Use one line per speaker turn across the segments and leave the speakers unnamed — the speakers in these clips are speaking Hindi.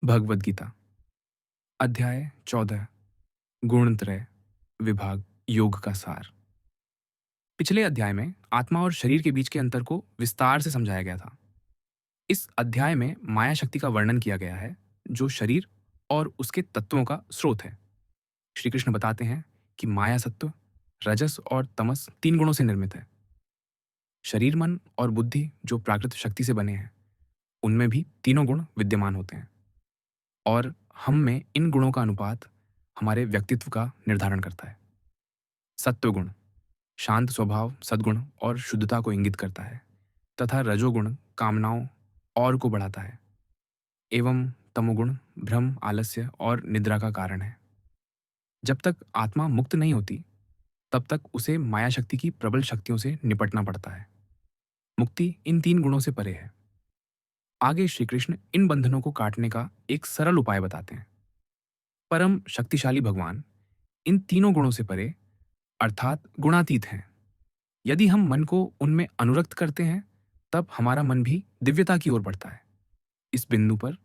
भगवद गीता अध्याय 14 गुणत्रय विभाग योग का सार। पिछले अध्याय में आत्मा और शरीर के बीच के अंतर को विस्तार से समझाया गया था। इस अध्याय में माया शक्ति का वर्णन किया गया है, जो शरीर और उसके तत्वों का स्रोत है। श्री कृष्ण बताते हैं कि माया सत्व, रजस और तमस 3 गुणों से निर्मित है। शरीर, मन और बुद्धि जो प्राकृत शक्ति से बने हैं, उनमें भी तीनों गुण विद्यमान होते हैं और हम में इन गुणों का अनुपात हमारे व्यक्तित्व का निर्धारण करता है। सत्वगुण शांत स्वभाव, सद्गुण और शुद्धता को इंगित करता है तथा रजोगुण कामनाओं और को बढ़ाता है एवं तमोगुण भ्रम, आलस्य और निद्रा का कारण है। जब तक आत्मा मुक्त नहीं होती, तब तक उसे माया शक्ति की प्रबल शक्तियों से निपटना पड़ता है। मुक्ति इन 3 गुणों से परे है। आगे श्री कृष्ण इन बंधनों को काटने का एक सरल उपाय बताते हैं। परम शक्तिशाली भगवान इन तीनों गुणों से परे अर्थात गुणातीत हैं। यदि हम मन को उनमें अनुरक्त करते हैं, तब हमारा मन भी दिव्यता की ओर बढ़ता है। इस बिंदु पर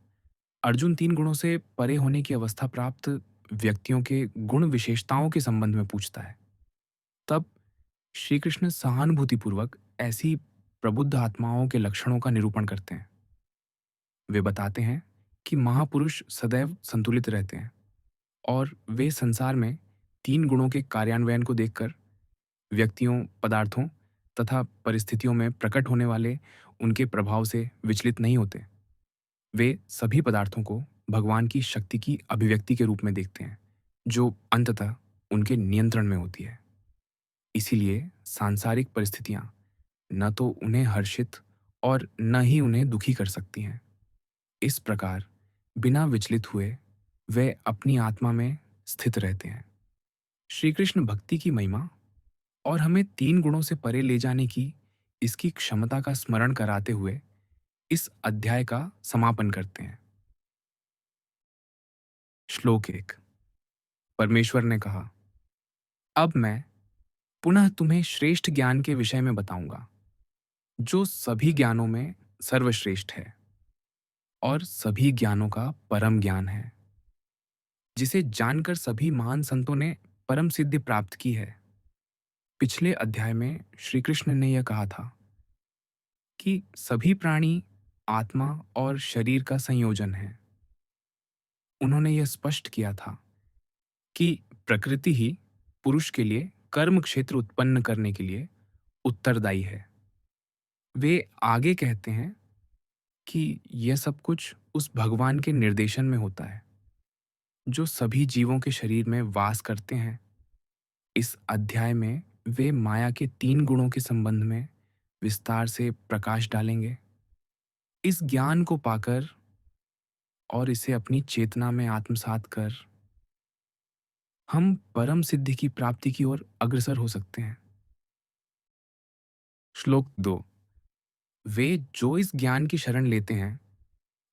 अर्जुन 3 गुणों से परे होने की अवस्था प्राप्त व्यक्तियों के गुण विशेषताओं के संबंध में पूछता है। तब श्री कृष्ण सहानुभूतिपूर्वक ऐसी प्रबुद्ध आत्माओं के लक्षणों का निरूपण करते हैं। वे बताते हैं कि महापुरुष सदैव संतुलित रहते हैं और वे संसार में 3 गुणों के कार्यान्वयन को देखकर व्यक्तियों, पदार्थों तथा परिस्थितियों में प्रकट होने वाले उनके प्रभाव से विचलित नहीं होते। वे सभी पदार्थों को भगवान की शक्ति की अभिव्यक्ति के रूप में देखते हैं, जो अंततः उनके नियंत्रण में होती है। इसीलिए सांसारिक परिस्थितियां न तो उन्हें हर्षित और न ही उन्हें दुखी कर सकती हैं। इस प्रकार बिना विचलित हुए वे अपनी आत्मा में स्थित रहते हैं। श्री कृष्ण भक्ति की महिमा और हमें 3 गुणों से परे ले जाने की इसकी क्षमता का स्मरण कराते हुए इस अध्याय का समापन करते हैं। श्लोक 1। परमेश्वर ने कहा, अब मैं पुनः तुम्हें श्रेष्ठ ज्ञान के विषय में बताऊंगा, जो सभी ज्ञानों में सर्वश्रेष्ठ है और सभी ज्ञानों का परम ज्ञान है, जिसे जानकर सभी महान संतों ने परम सिद्धि प्राप्त की है। पिछले अध्याय में श्री कृष्ण ने यह कहा था कि सभी प्राणी आत्मा और शरीर का संयोजन है। उन्होंने यह स्पष्ट किया था कि प्रकृति ही पुरुष के लिए कर्म क्षेत्र उत्पन्न करने के लिए उत्तरदायी है। वे आगे कहते हैं कि यह सब कुछ उस भगवान के निर्देशन में होता है, जो सभी जीवों के शरीर में वास करते हैं। इस अध्याय में वे माया के 3 गुणों के संबंध में विस्तार से प्रकाश डालेंगे। इस ज्ञान को पाकर और इसे अपनी चेतना में आत्मसात कर हम परम सिद्धि की प्राप्ति की ओर अग्रसर हो सकते हैं। श्लोक 2। वे जो इस ज्ञान की शरण लेते हैं,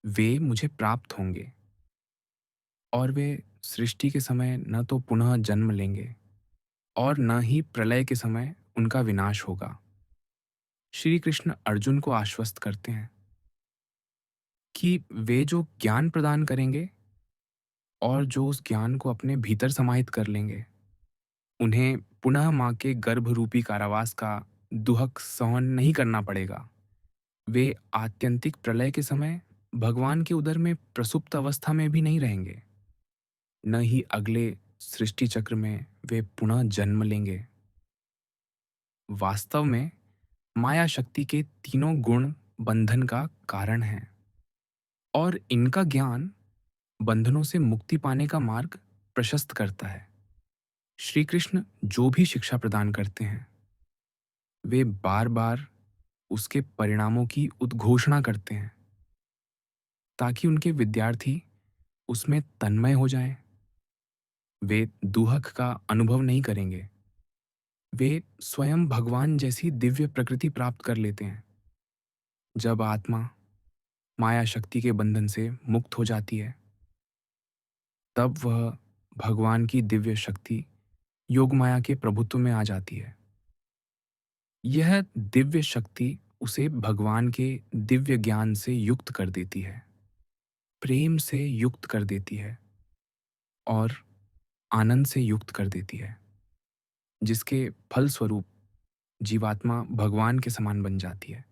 वे मुझे प्राप्त होंगे और वे सृष्टि के समय न तो पुनः जन्म लेंगे और न ही प्रलय के समय उनका विनाश होगा। श्री कृष्ण अर्जुन को आश्वस्त करते हैं कि वे जो ज्ञान प्रदान करेंगे और जो उस ज्ञान को अपने भीतर समाहित कर लेंगे, उन्हें पुनः माँ के गर्भ रूपी कारावास का दुहक सहन नहीं करना पड़ेगा। वे आत्यंतिक प्रलय के समय भगवान के उदर में प्रसुप्त अवस्था में भी नहीं रहेंगे, न ही अगले सृष्टि चक्र में वे पुनः जन्म लेंगे। वास्तव में माया शक्ति के तीनों गुण बंधन का कारण हैं और इनका ज्ञान बंधनों से मुक्ति पाने का मार्ग प्रशस्त करता है। श्री कृष्ण जो भी शिक्षा प्रदान करते हैं, वे बार बार उसके परिणामों की उद्घोषणा करते हैं, ताकि उनके विद्यार्थी उसमें तन्मय हो जाएं। वे दुहक का अनुभव नहीं करेंगे, वे स्वयं भगवान जैसी दिव्य प्रकृति प्राप्त कर लेते हैं। जब आत्मा माया शक्ति के बंधन से मुक्त हो जाती है, तब वह भगवान की दिव्य शक्ति योग माया के प्रभुत्व में आ जाती है। यह दिव्य शक्ति उसे भगवान के दिव्य ज्ञान से युक्त कर देती है। प्रेम से युक्त कर देती है और आनंद से युक्त कर देती है, जिसके फलस्वरूप जीवात्मा भगवान के समान बन जाती है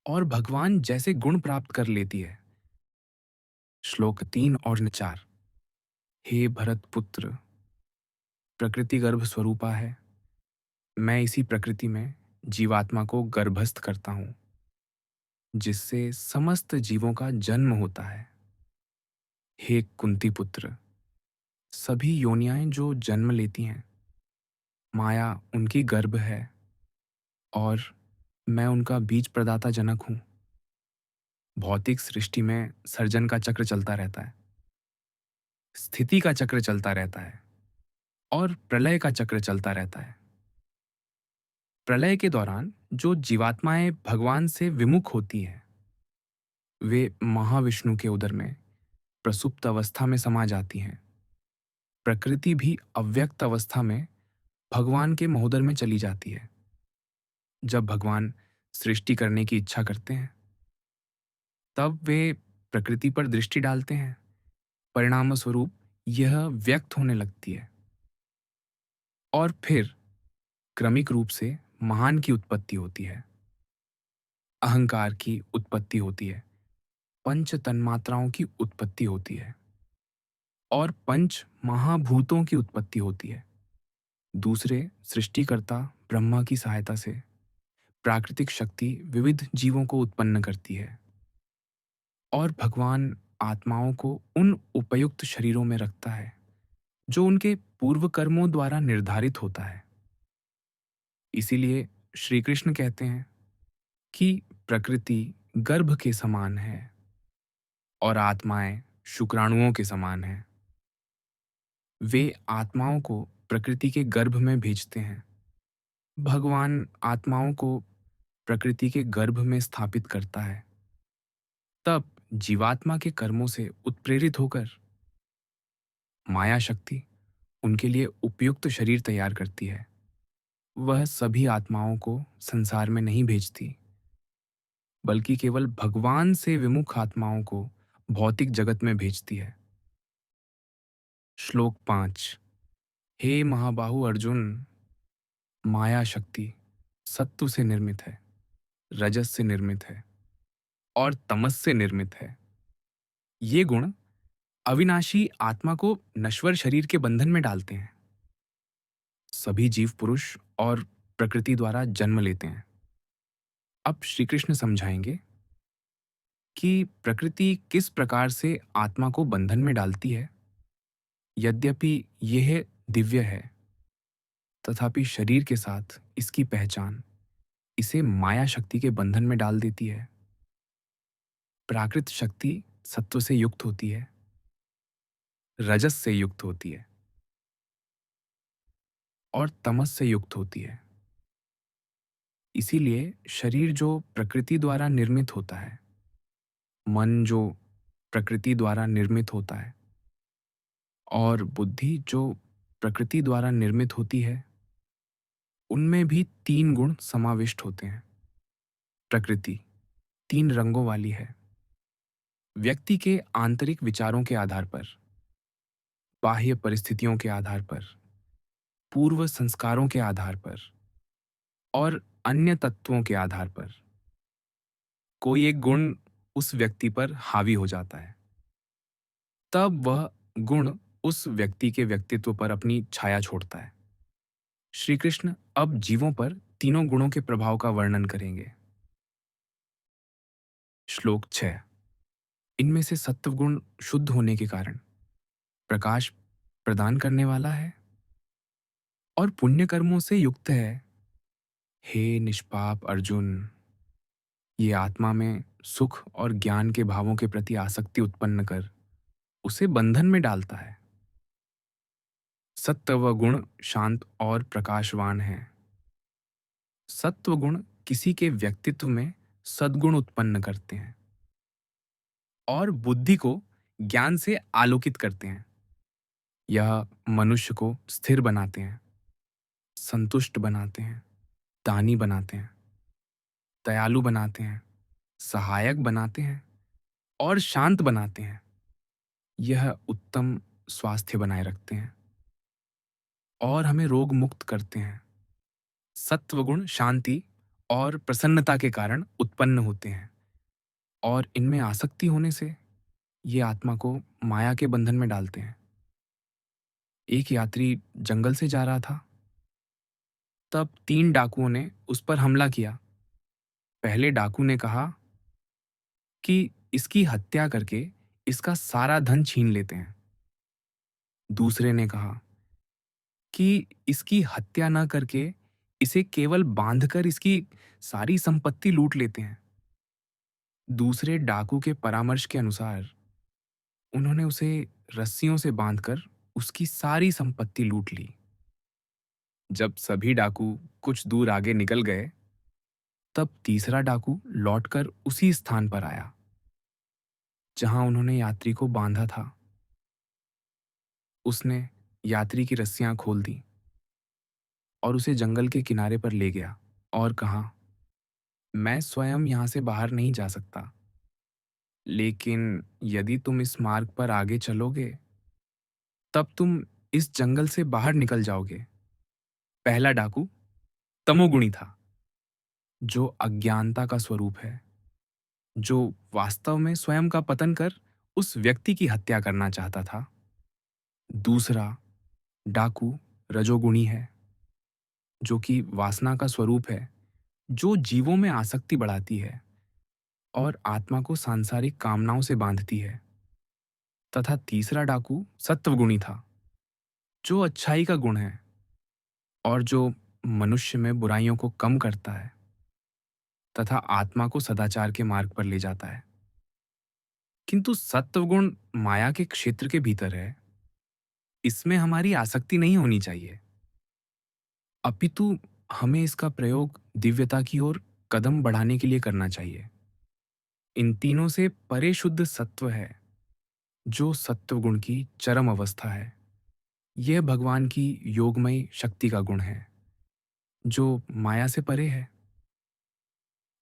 और भगवान जैसे गुण प्राप्त कर लेती है। श्लोक 3 और 4। हे भरत पुत्र, प्रकृति गर्भ स्वरूपा है। मैं इसी प्रकृति में जीवात्मा को गर्भस्थ करता हूँ, जिससे समस्त जीवों का जन्म होता है। हे कुंती पुत्र, सभी योनियाएं जो जन्म लेती हैं, माया उनकी गर्भ है और मैं उनका बीज प्रदाता जनक हूँ। भौतिक सृष्टि में सर्जन का चक्र चलता रहता है, स्थिति का चक्र चलता रहता है और प्रलय का चक्र चलता रहता है। प्रलय के दौरान जो जीवात्माएं भगवान से विमुख होती हैं, वे महाविष्णु के उदर में प्रसुप्त अवस्था में समा जाती हैं। प्रकृति भी अव्यक्त अवस्था में भगवान के महोदर में चली जाती है। जब भगवान सृष्टि करने की इच्छा करते हैं, तब वे प्रकृति पर दृष्टि डालते हैं। परिणाम स्वरूप यह व्यक्त होने लगती है और फिर क्रमिक रूप से महान की उत्पत्ति होती है, अहंकार की उत्पत्ति होती है, पंच तन्मात्राओं की उत्पत्ति होती है और पंच महाभूतों की उत्पत्ति होती है। दूसरे सृष्टिकर्ता ब्रह्मा की सहायता से प्राकृतिक शक्ति विविध जीवों को उत्पन्न करती है और भगवान आत्माओं को उन उपयुक्त शरीरों में रखता है जो उनके पूर्व कर्मों द्वारा निर्धारित होता है। इसीलिए श्री कृष्ण कहते हैं कि प्रकृति गर्भ के समान है और आत्माएं शुक्राणुओं के समान हैं। वे आत्माओं को प्रकृति के गर्भ में भेजते हैं। भगवान आत्माओं को प्रकृति के गर्भ में स्थापित करता है। तब जीवात्मा के कर्मों से उत्प्रेरित होकर माया शक्ति उनके लिए उपयुक्त शरीर तैयार करती है। वह सभी आत्माओं को संसार में नहीं भेजती, बल्कि केवल भगवान से विमुख आत्माओं को भौतिक जगत में भेजती है। श्लोक 5। हे महाबाहु अर्जुन, माया शक्ति सत्व से निर्मित है, रजस से निर्मित है और तमस से निर्मित है। ये गुण अविनाशी आत्मा को नश्वर शरीर के बंधन में डालते हैं। सभी जीव पुरुष और प्रकृति द्वारा जन्म लेते हैं। अब श्री कृष्ण समझाएंगे कि प्रकृति किस प्रकार से आत्मा को बंधन में डालती है। यद्यपि यह दिव्य है, तथापि शरीर के साथ इसकी पहचान इसे माया शक्ति के बंधन में डाल देती है। प्राकृत शक्ति सत्व से युक्त होती है, रजस से युक्त होती है और तमस से युक्त होती है। इसीलिए शरीर जो प्रकृति द्वारा निर्मित होता है, मन जो प्रकृति द्वारा निर्मित होता है और बुद्धि जो प्रकृति द्वारा निर्मित होती है, उनमें भी 3 गुण समाविष्ट होते हैं। प्रकृति 3 रंगों वाली है। व्यक्ति के आंतरिक विचारों के आधार पर, बाह्य परिस्थितियों के आधार पर, पूर्व संस्कारों के आधार पर और अन्य तत्वों के आधार पर कोई एक गुण उस व्यक्ति पर हावी हो जाता है। तब वह गुण उस व्यक्ति के व्यक्तित्व पर अपनी छाया छोड़ता है। श्री कृष्ण अब जीवों पर तीनों गुणों के प्रभाव का वर्णन करेंगे। श्लोक 6। इनमें से सत्व गुण शुद्ध होने के कारण प्रकाश प्रदान करने वाला है और पुण्य कर्मों से युक्त है। हे निष्पाप अर्जुन, ये आत्मा में सुख और ज्ञान के भावों के प्रति आसक्ति उत्पन्न कर उसे बंधन में डालता है। सत्व गुण शांत और प्रकाशवान है। सत्व गुण किसी के व्यक्तित्व में सद्गुण उत्पन्न करते हैं और बुद्धि को ज्ञान से आलोकित करते हैं। यह मनुष्य को स्थिर बनाते हैं, संतुष्ट बनाते हैं, दानी बनाते हैं, दयालु बनाते हैं, सहायक बनाते हैं और शांत बनाते हैं। यह उत्तम स्वास्थ्य बनाए रखते हैं और हमें रोग मुक्त करते हैं। सत्वगुण शांति और प्रसन्नता के कारण उत्पन्न होते हैं और इनमें आसक्ति होने से ये आत्मा को माया के बंधन में डालते हैं। एक यात्री जंगल से जा रहा था, तब 3 डाकुओं ने उस पर हमला किया। पहले डाकू ने कहा कि इसकी हत्या करके इसका सारा धन छीन लेते हैं। दूसरे ने कहा कि इसकी हत्या न करके इसे केवल बांधकर इसकी सारी संपत्ति लूट लेते हैं। दूसरे डाकू के परामर्श के अनुसार उन्होंने उसे रस्सियों से बांधकर उसकी सारी संपत्ति लूट ली। जब सभी डाकू कुछ दूर आगे निकल गए, तब तीसरा डाकू लौटकर उसी स्थान पर आया जहां उन्होंने यात्री को बांधा था। उसने यात्री की रस्सियां खोल दी और उसे जंगल के किनारे पर ले गया और कहा, मैं स्वयं यहां से बाहर नहीं जा सकता, लेकिन यदि तुम इस मार्ग पर आगे चलोगे, तब तुम इस जंगल से बाहर निकल जाओगे। पहला डाकू तमोगुणी था, जो अज्ञानता का स्वरूप है, जो वास्तव में स्वयं का पतन कर उस व्यक्ति की हत्या करना चाहता था। दूसरा डाकू रजोगुणी है, जो कि वासना का स्वरूप है, जो जीवों में आसक्ति बढ़ाती है और आत्मा को सांसारिक कामनाओं से बांधती है। तथा तीसरा डाकू सत्वगुणी था, जो अच्छाई का गुण है और जो मनुष्य में बुराइयों को कम करता है तथा आत्मा को सदाचार के मार्ग पर ले जाता है। किंतु सत्वगुण माया के क्षेत्र के भीतर है। इसमें हमारी आसक्ति नहीं होनी चाहिए, अपितु हमें इसका प्रयोग दिव्यता की ओर कदम बढ़ाने के लिए करना चाहिए। इन तीनों से परे शुद्ध सत्व है, जो सत्वगुण की चरम अवस्था है। यह भगवान की योगमय शक्ति का गुण है, जो माया से परे है।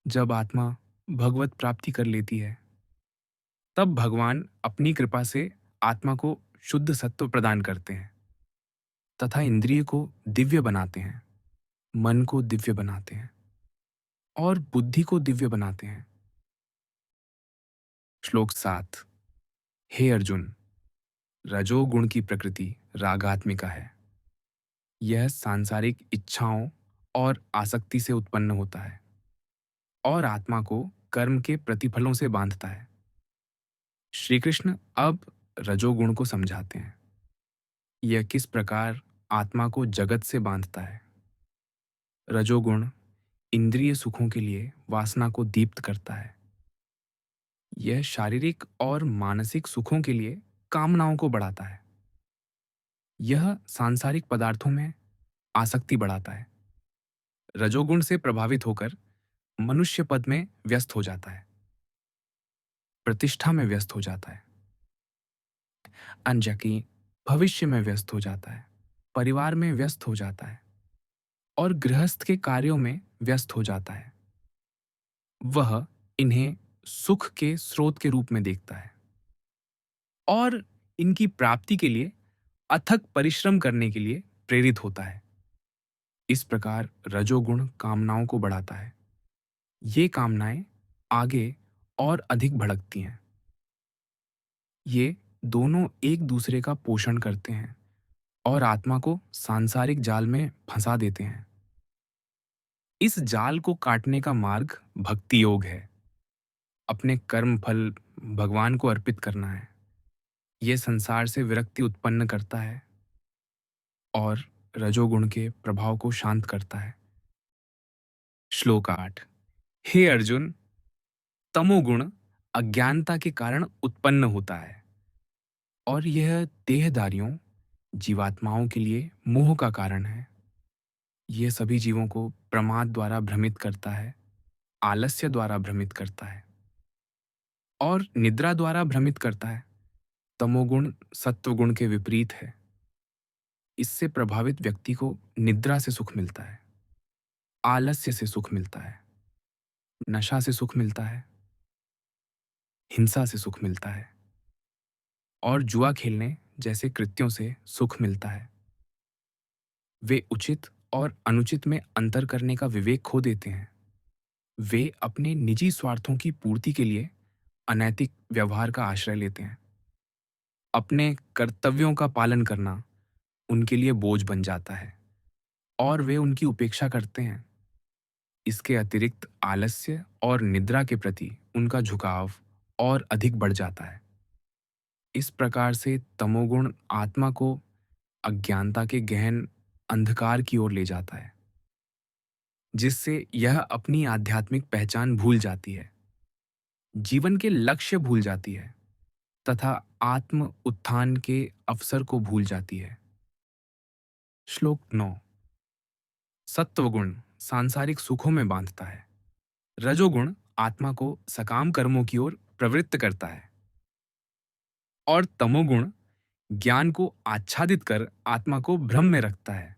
जब आत्मा भगवत प्राप्ति कर लेती है, तब भगवान अपनी कृपा से आत्मा को शुद्ध सत्व प्रदान करते हैं तथा इंद्रिय को दिव्य बनाते हैं, मन को दिव्य बनाते हैं और बुद्धि को दिव्य बनाते हैं। श्लोक 7। हे अर्जुन, रजोगुण की प्रकृति रागात्मिका है। यह सांसारिक इच्छाओं और आसक्ति से उत्पन्न होता है और आत्मा को कर्म के प्रतिफलों से बांधता है। श्री कृष्ण अब रजोगुण को समझाते हैं। यह किस प्रकार आत्मा को जगत से बांधता है। रजोगुण इंद्रिय सुखों के लिए वासना को दीप्त करता है। यह शारीरिक और मानसिक सुखों के लिए कामनाओं को बढ़ाता है। यह सांसारिक पदार्थों में आसक्ति बढ़ाता है। रजोगुण से प्रभावित होकर मनुष्य पद में व्यस्त हो जाता है, प्रतिष्ठा में व्यस्त हो जाता है, अंजकी भविष्य में व्यस्त हो जाता है, परिवार में व्यस्त हो जाता है और गृहस्थ के कार्यों में व्यस्त हो जाता है। वह इन्हें सुख के स्रोत के रूप में देखता है और इनकी प्राप्ति के लिए अथक परिश्रम करने के लिए प्रेरित होता है। इस प्रकार रजोगुण कामनाओं को बढ़ाता है। ये कामनाएं आगे और अधिक भड़कती हैं। ये दोनों एक दूसरे का पोषण करते हैं और आत्मा को सांसारिक जाल में फंसा देते हैं। इस जाल को काटने का मार्ग भक्ति योग है। अपने कर्म फल भगवान को अर्पित करना है। यह संसार से विरक्ति उत्पन्न करता है और रजोगुण के प्रभाव को शांत करता है। श्लोक 8। हे अर्जुन, तमोगुण अज्ञानता के कारण उत्पन्न होता है और यह देहधारियों जीवात्माओं के लिए मोह का कारण है। यह सभी जीवों को प्रमाद द्वारा भ्रमित करता है, आलस्य द्वारा भ्रमित करता है और निद्रा द्वारा भ्रमित करता है। तमोगुण सत्वगुण के विपरीत है। इससे प्रभावित व्यक्ति को निद्रा से सुख मिलता है, आलस्य से सुख मिलता है, नशा से सुख मिलता है हिंसा से सुख मिलता है और जुआ खेलने जैसे कृत्यों से सुख मिलता है। वे उचित और अनुचित में अंतर करने का विवेक खो देते हैं। वे अपने निजी स्वार्थों की पूर्ति के लिए अनैतिक व्यवहार का आश्रय लेते हैं। अपने कर्तव्यों का पालन करना उनके लिए बोझ बन जाता है और वे उनकी उपेक्षा करते हैं। इसके अतिरिक्त आलस्य और निद्रा के प्रति उनका झुकाव और अधिक बढ़ जाता है। इस प्रकार से तमोगुण आत्मा को अज्ञानता के गहन अंधकार की ओर ले जाता है, जिससे यह अपनी आध्यात्मिक पहचान भूल जाती है, जीवन के लक्ष्य भूल जाती है तथा आत्म उत्थान के अवसर को भूल जाती है। श्लोक 9। सत्वगुण सांसारिक सुखों में बांधता है। रजोगुण आत्मा को सकाम कर्मों की ओर प्रवृत्त करता है और तमोगुण ज्ञान को आच्छादित कर आत्मा को भ्रम में रखता है।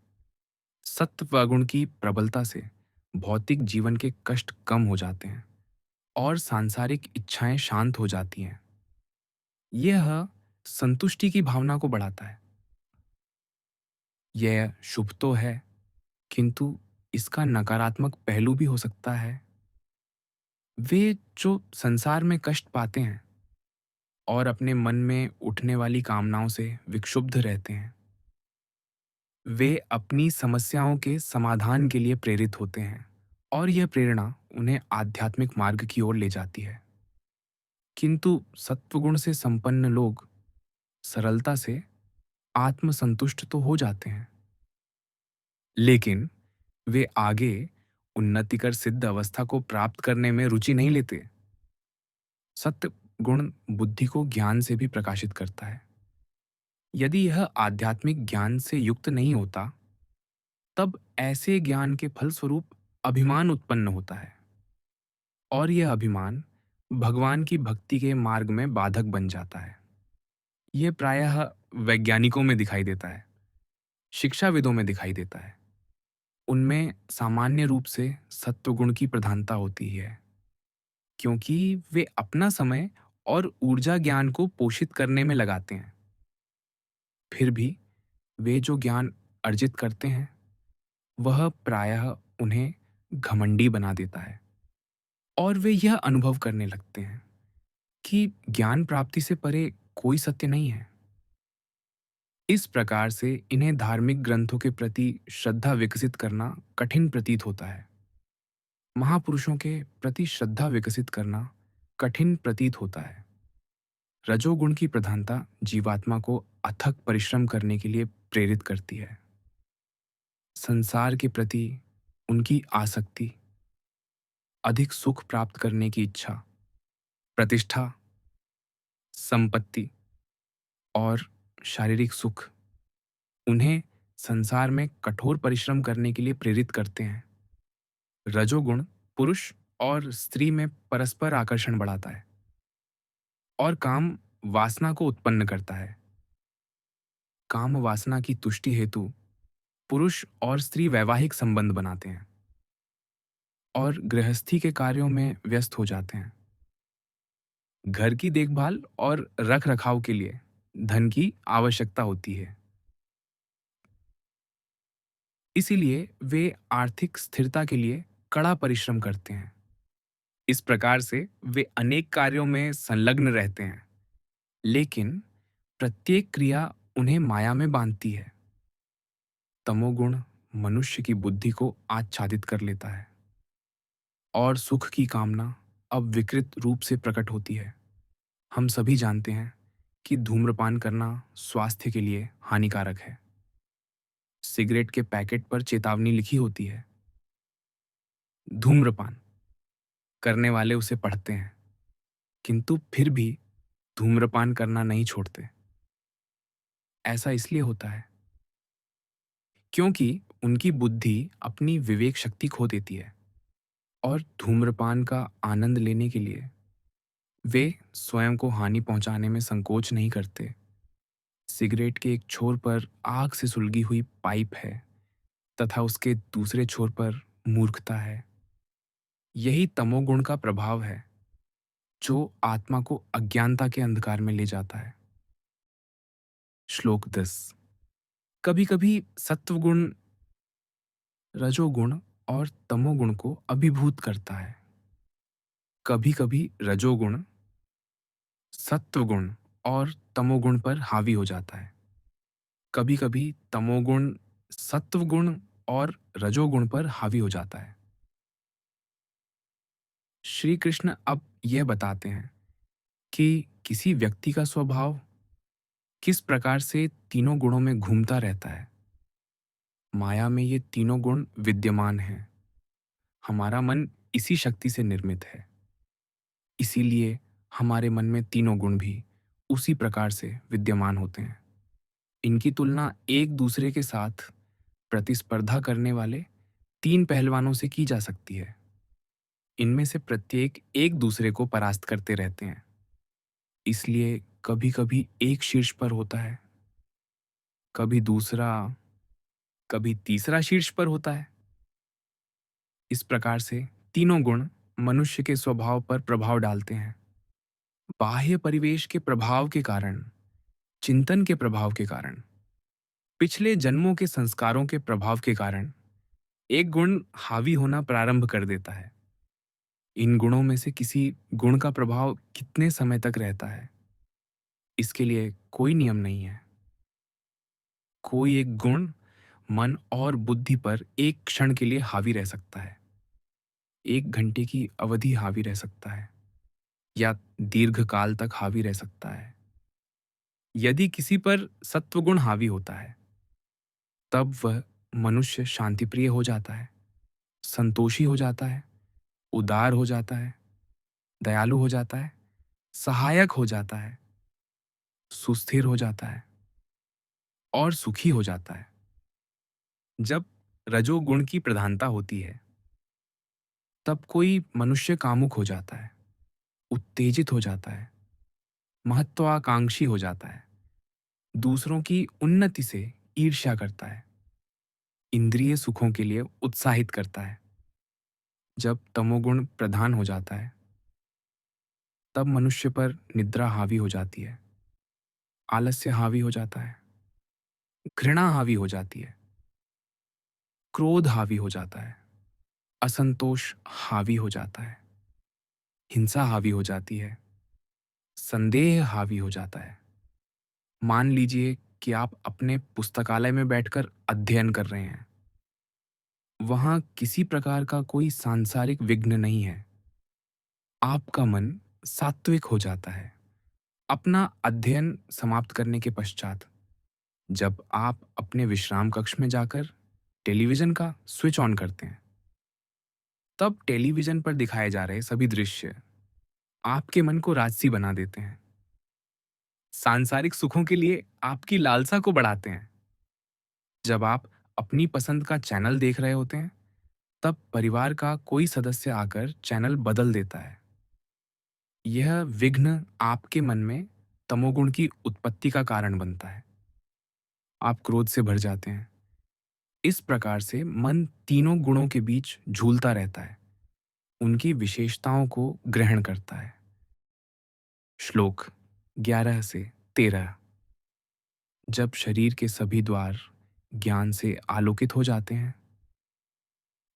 सत्वगुण की प्रबलता से भौतिक जीवन के कष्ट कम हो जाते हैं और सांसारिक इच्छाएं शांत हो जाती हैं। यह संतुष्टि की भावना को बढ़ाता है। यह शुभ तो है, किंतु इसका नकारात्मक पहलू भी हो सकता है। वे जो संसार में कष्ट पाते हैं और अपने मन में उठने वाली कामनाओं से विक्षुब्ध रहते हैं, वे अपनी समस्याओं के समाधान के लिए प्रेरित होते हैं और यह प्रेरणा उन्हें आध्यात्मिक मार्ग की ओर ले जाती है। किंतु सत्वगुण से संपन्न लोग सरलता से आत्मसंतुष्ट तो हो जाते हैं, लेकिन वे आगे उन्नतिकर सिद्ध अवस्था को प्राप्त करने में रुचि नहीं लेते। सत्य गुण बुद्धि को ज्ञान से भी प्रकाशित करता है। यदि यह आध्यात्मिक ज्ञान से युक्त नहीं होता, तब ऐसे ज्ञान के फलस्वरूप अभिमान उत्पन्न होता है और यह अभिमान भगवान की भक्ति के मार्ग में बाधक बन जाता है। यह प्रायः वैज्ञानिकों में दिखाई देता है, शिक्षाविदों में दिखाई देता है। उनमें सामान्य रूप से सत्वगुण की प्रधानता होती है, क्योंकि वे अपना समय और ऊर्जा ज्ञान को पोषित करने में लगाते हैं। फिर भी वे जो ज्ञान अर्जित करते हैं, वह प्रायः उन्हें घमंडी बना देता है और वे यह अनुभव करने लगते हैं कि ज्ञान प्राप्ति से परे कोई सत्य नहीं है। इस प्रकार से इन्हें धार्मिक ग्रंथों के प्रति श्रद्धा विकसित करना कठिन प्रतीत होता है। महापुरुषों के प्रति श्रद्धा विकसित करना कठिन प्रतीत होता है। रजोगुण की प्रधानता जीवात्मा को अथक परिश्रम करने के लिए प्रेरित करती है। संसार के प्रति उनकी आसक्ति, अधिक सुख प्राप्त करने की इच्छा, प्रतिष्ठा, संपत्ति और शारीरिक सुख उन्हें संसार में कठोर परिश्रम करने के लिए प्रेरित करते हैं। रजोगुण पुरुष और स्त्री में परस्पर आकर्षण बढ़ाता है और काम वासना को उत्पन्न करता है। काम वासना की तुष्टि हेतु पुरुष और स्त्री वैवाहिक संबंध बनाते हैं और गृहस्थी के कार्यों में व्यस्त हो जाते हैं। घर की देखभाल और रख रखाव के लिए धन की आवश्यकता होती है, इसीलिए वे आर्थिक स्थिरता के लिए कड़ा परिश्रम करते हैं। इस प्रकार से वे अनेक कार्यों में संलग्न रहते हैं, लेकिन प्रत्येक क्रिया उन्हें माया में बांधती है। तमोगुण मनुष्य की बुद्धि को आच्छादित कर लेता है और सुख की कामना अब विकृत रूप से प्रकट होती है। हम सभी जानते हैं कि धूम्रपान करना स्वास्थ्य के लिए हानिकारक है। सिगरेट के पैकेट पर चेतावनी लिखी होती है। धूम्रपान करने वाले उसे पढ़ते हैं, किंतु फिर भी धूम्रपान करना नहीं छोड़ते। ऐसा इसलिए होता है क्योंकि उनकी बुद्धि अपनी विवेक शक्ति खो देती है और धूम्रपान का आनंद लेने के लिए वे स्वयं को हानि पहुंचाने में संकोच नहीं करते। सिगरेट के एक छोर पर आग से सुलगी हुई पाइप है तथा उसके दूसरे छोर पर मूर्खता है। यही तमोगुण का प्रभाव है, जो आत्मा को अज्ञानता के अंधकार में ले जाता है। श्लोक 10। कभी कभी सत्वगुण रजोगुण और तमोगुण को अभिभूत करता है। कभी कभी रजोगुण सत्वगुण और तमोगुण पर हावी हो जाता है। कभी कभी तमोगुण सत्वगुण और रजोगुण पर हावी हो जाता है। श्री कृष्ण अब यह बताते हैं कि किसी व्यक्ति का स्वभाव किस प्रकार से तीनों गुणों में घूमता रहता है। माया में ये तीनों गुण विद्यमान हैं। हमारा मन इसी शक्ति से निर्मित है। इसीलिए हमारे मन में तीनों गुण भी उसी प्रकार से विद्यमान होते हैं। इनकी तुलना एक दूसरे के साथ प्रतिस्पर्धा करने वाले तीन पहलवानों से की जा सकती है। इनमें से प्रत्येक एक दूसरे को परास्त करते रहते हैं। इसलिए कभी कभी एक शीर्ष पर होता है, कभी दूसरा, कभी तीसरा शीर्ष पर होता है। इस प्रकार से तीनों गुण मनुष्य के स्वभाव पर प्रभाव डालते हैं। बाह्य परिवेश के प्रभाव के कारण, चिंतन के प्रभाव के कारण, पिछले जन्मों के संस्कारों के प्रभाव के कारण एक गुण हावी होना प्रारंभ कर देता है। इन गुणों में से किसी गुण का प्रभाव कितने समय तक रहता है, इसके लिए कोई नियम नहीं है। कोई एक गुण मन और बुद्धि पर एक क्षण के लिए हावी रह सकता है, 1 घंटे की अवधि हावी रह सकता है, या दीर्घ काल तक हावी रह सकता है। यदि किसी पर सत्वगुण हावी होता है, तब वह मनुष्य शांतिप्रिय हो जाता है, संतोषी हो जाता है, उदार हो जाता है, दयालु हो जाता है, सहायक हो जाता है, सुस्थिर हो जाता है और सुखी हो जाता है। जब रजोगुण की प्रधानता होती है, तब कोई मनुष्य कामुक हो जाता है, उत्तेजित हो जाता है, महत्वाकांक्षी हो जाता है, दूसरों की उन्नति से ईर्ष्या करता है, इंद्रिय सुखों के लिए उत्साहित करता है। जब तमोगुण प्रधान हो जाता है, तब मनुष्य पर निद्रा हावी हो जाती है, आलस्य हावी हो जाता है, घृणा हावी हो जाती है, क्रोध हावी हो जाता है, असंतोष हावी हो जाता है, हिंसा हावी हो जाती है, संदेह हावी हो जाता है। मान लीजिए कि आप अपने पुस्तकालय में बैठकर अध्ययन कर रहे हैं। वहां किसी प्रकार का कोई सांसारिक विघ्न नहीं है। आपका मन सात्विक हो जाता है। अपना अध्ययन समाप्त करने के पश्चात जब आप अपने विश्राम कक्ष में जाकर टेलीविजन का स्विच ऑन करते हैं, तब टेलीविजन पर दिखाए जा रहे सभी दृश्य आपके मन को राजसी बना देते हैं, सांसारिक सुखों के लिए आपकी लालसा को बढ़ाते हैं। जब आप अपनी पसंद का चैनल देख रहे होते हैं, तब परिवार का कोई सदस्य आकर चैनल बदल देता है। यह विघ्न आपके मन में तमोगुण की उत्पत्ति का कारण बनता है। आप क्रोध से भर जाते हैं। इस प्रकार से मन तीनों गुणों के बीच झूलता रहता है, उनकी विशेषताओं को ग्रहण करता है। श्लोक 11 से 13। जब शरीर के सभी द्वार ज्ञान से आलोकित हो जाते हैं,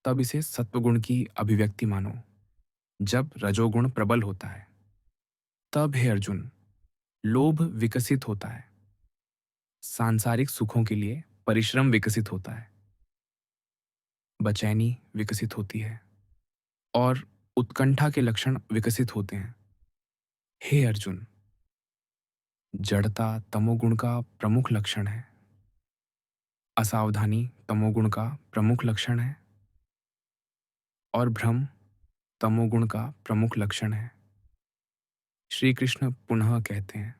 तब इसे सत्वगुण की अभिव्यक्ति मानो। जब रजोगुण प्रबल होता है, तब हे अर्जुन, लोभ विकसित होता है, सांसारिक सुखों के लिए परिश्रम विकसित होता है, बेचैनी विकसित होती है और उत्कंठा के लक्षण विकसित होते हैं। हे अर्जुन, जड़ता तमोगुण का प्रमुख लक्षण है, असावधानी तमोगुण का प्रमुख लक्षण है और भ्रम तमोगुण का प्रमुख लक्षण है। श्री कृष्ण पुनः कहते हैं